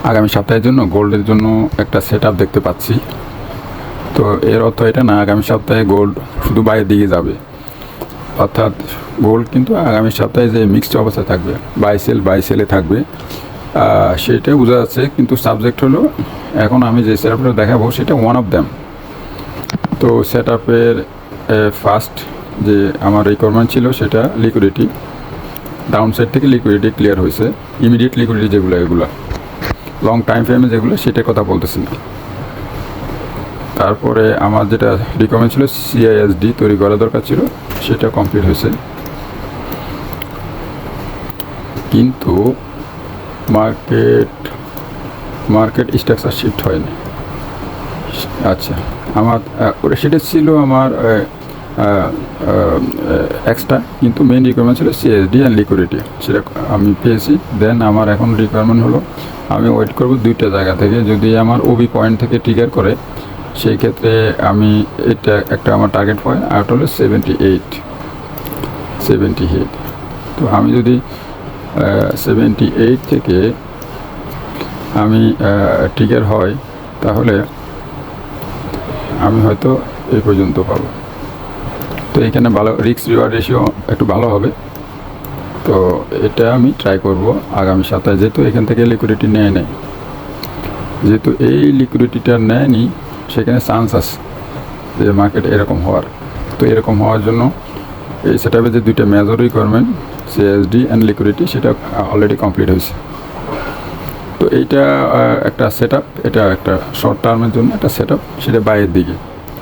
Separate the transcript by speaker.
Speaker 1: আগামী সপ্তাহের জন্য গোল্ডের জন্য একটা সেট আপ দেখতে পাচ্ছি। তো এর অর্থ এটা না আগামী সপ্তাহে গোল্ড শুধু বাইরের দিকে যাবে, অর্থাৎ গোল্ড কিন্তু আগামী সপ্তাহে যে মিক্সড অবস্থায় থাকবে, বাই সেলে থাকবে, সেটাই বোঝা যাচ্ছে। কিন্তু সাবজেক্ট হলো এখন আমি যে সেট আপটা দেখাবো সেটা ওয়ান অফ দ্যাম। তো সেট আপের ফার্স্ট যে আমার রিকোয়ারমেন্ট ছিল সেটা লিকুইডিটি, ডাউন সাইড থেকে লিকুইডিটি ক্লিয়ার হয়েছে, ইমিডিয়েট লিকুইডিটি যেগুলো, এগুলো লং টাইম ফ্রেমে যেগুলো সেটার কথা বলতেছি না। তারপরে আমার যেটা রিকমেন্ড ছিল সিআইএসডি তৈরি করা দরকার ছিল, সেটা কমপ্লিট হয়েছে। কিন্তু মার্কেট স্ট্রাকচার শিফট হয়নি। আচ্ছা, আমার সেটা ছিল আমার এক্সট্রা, কিন্তু মেইন রিকোয়ারমেন্ট ছিল সিএসডি অ্যান্ড লিকুইডিটি, সেটা আমি পেয়েছি। দেন আমার এখন রিকোয়ারমেন্ট হলো আমি ওয়েট করব দুইটা জায়গা থেকে, যদি আমার ওবি পয়েন্ট থেকে ট্রিগার করে সেই ক্ষেত্রে আমি এটা একটা আমার টার্গেট পয়েন্ট, আর হলো 78। তো আমি যদি 78 থেকে আমি ট্রিগার হয় তাহলে আমি হয়তো এই পর্যন্ত পাবো। তো এখানে ভালো রিস্ক রিওয়ার্ড রেশিও একটু ভালো হবে। তো এটা আমি ট্রাই করব আগামী সপ্তাহে, যেহেতু এখান থেকে লিকুইডিটি নেয়, যেহেতু এই লিকুইডিটিটা নেয়নি, সেখানে চান্স আছে যে মার্কেট এরকম হওয়ার। তো এরকম হওয়ার জন্য এই সেটআপে যে দুইটা major requirement CSD and liquidity, সেটা অলরেডি কমপ্লিট হয়েছে। তো এইটা একটা সেটআপ, এটা একটা শর্ট টার্মের জন্য একটা সেটআপ, সেটা বাইরের দিকে।